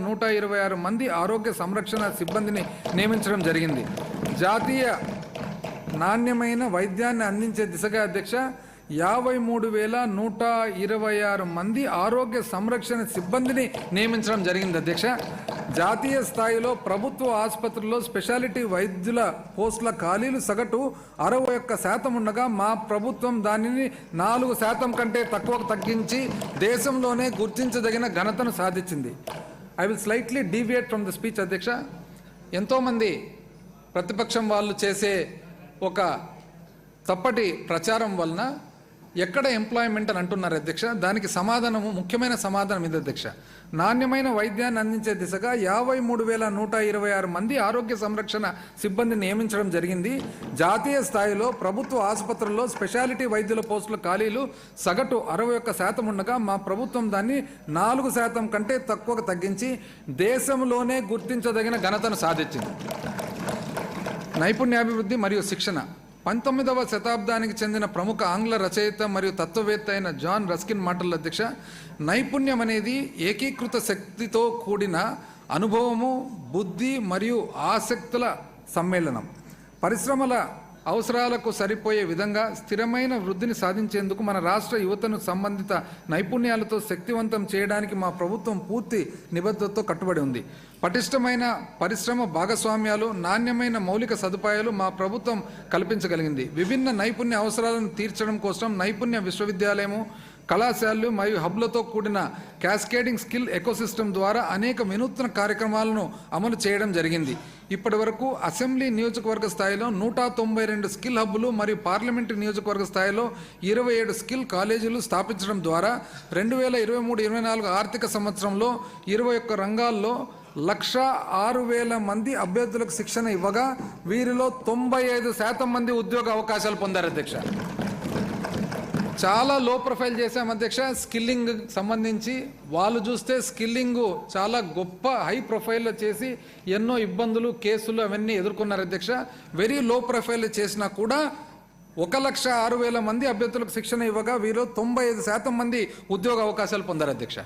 126 మంది ఆరోగ్య సంరక్షణ సిబ్బందిని నియమించడం జరిగింది. జాతీయ నాణ్యమైన వైద్యాన్ని అందించే దిశగా అధ్యక్ష 53,126 మంది ఆరోగ్య సంరక్షణ సిబ్బందిని నియమించడం జరిగింది అధ్యక్ష. జాతీయ స్థాయిలో ప్రభుత్వ ఆసుపత్రుల్లో స్పెషాలిటీ వైద్యుల పోస్టుల ఖాళీలు సగటు 61% ఉండగా మా ప్రభుత్వం దానిని 4% కంటే తక్కువకు తగ్గించి దేశంలోనే గుర్తించదగిన ఘనతను సాధించింది. I will slightly deviate from the speech అధ్యక్ష. ఎంతోమంది ప్రతిపక్షం వాళ్ళు చేసే ఒక తప్పటి ప్రచారం వలన ఎక్కడ ఎంప్లాయ్మెంట్ అని అంటున్నారు అధ్యక్ష. దానికి సమాధానము, ముఖ్యమైన సమాధానం ఇది అధ్యక్ష. నాణ్యమైన వైద్యాన్ని అందించే దిశగా 53,126 మంది ఆరోగ్య సంరక్షణ సిబ్బందిని నియమించడం జరిగింది. జాతీయ స్థాయిలో ప్రభుత్వ ఆసుపత్రుల్లో స్పెషాలిటీ వైద్యుల పోస్టుల ఖాళీలు సగటు 61% ఉండగా మా ప్రభుత్వం దాన్ని 4% కంటే తక్కువకు తగ్గించి దేశంలోనే గుర్తించదగిన ఘనతను సాధించింది. నైపుణ్యాభివృద్ధి మరియు శిక్షణ. 19వ శతాబ్దానికి చెందిన ప్రముఖ ఆంగ్ల రచయిత మరియు తత్వవేత్త అయిన జాన్ రస్కిన్ మాటల అధ్యక్ష, నైపుణ్యం అనేది ఏకీకృత శక్తితో కూడిన అనుభవము, బుద్ధి మరియు ఆసక్తుల సమ్మేళనం. పరిశ్రమల అవసరాలకు సరిపోయే విధంగా స్థిరమైన వృద్ధిని సాధించేందుకు మన రాష్ట్ర యువతను సంబంధిత నైపుణ్యాలతో శక్తివంతం చేయడానికి మా ప్రభుత్వం పూర్తి నిబద్ధతతో కట్టుబడి ఉంది. పటిష్టమైన పరిశ్రమ భాగస్వామ్యాలు, నాణ్యమైన మౌలిక సదుపాయాలు మా ప్రభుత్వం కల్పించగలిగింది. విభిన్న నైపుణ్య అవసరాలను తీర్చడం కోసం నైపుణ్య విశ్వవిద్యాలయము, కళాశాలలు మరియు హబ్లతో కూడిన క్యాస్కేడింగ్ స్కిల్ ఎకోసిస్టమ్ ద్వారా అనేక వినూత్న కార్యక్రమాలను అమలు చేయడం జరిగింది. ఇప్పటి వరకు అసెంబ్లీ నియోజకవర్గ స్థాయిలో 192 స్కిల్ హబ్బులు మరియు పార్లమెంటు నియోజకవర్గ స్థాయిలో 27 స్కిల్ కాలేజీలు స్థాపించడం ద్వారా 2023-24 ఆర్థిక సంవత్సరంలో 21 రంగాల్లో 106,000 మంది అభ్యర్థులకు శిక్షణ ఇవ్వగా వీరిలో 95% మంది ఉద్యోగ అవకాశాలు పొందారు అధ్యక్ష. చాలా లో ప్రొఫైల్ చేశాం అధ్యక్ష. స్కిల్లింగ్ సంబంధించి వాళ్ళు చూస్తే స్కిల్లింగ్ చాలా గొప్ప హై ప్రొఫైల్లో చేసి ఎన్నో ఇబ్బందులు, కేసులు అవన్నీ ఎదుర్కొన్నారు అధ్యక్ష. వెరీ లో ప్రొఫైల్ చేసినా కూడా 106,000 మంది అభ్యర్థులకు శిక్షణ ఇవ్వగా వీరిలో 95% మంది ఉద్యోగ అవకాశాలు పొందారు అధ్యక్ష.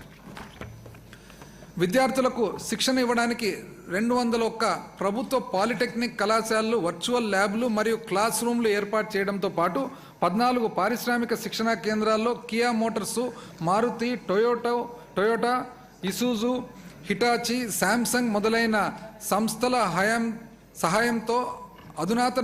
విద్యార్థులకు శిక్షణ ఇవ్వడానికి 201 ప్రభుత్వ పాలిటెక్నిక్ కళాశాలలు, వర్చువల్ ల్యాబ్లు మరియు క్లాస్ రూమ్లు ఏర్పాటు చేయడంతో పాటు 14 పారిశ్రామిక శిక్షణా కేంద్రాల్లో Kia motors, Maruti, Toyota, Isuzu, Hitachi, Samsung మొదలైన సంస్థల సహాయంతో అధునాతన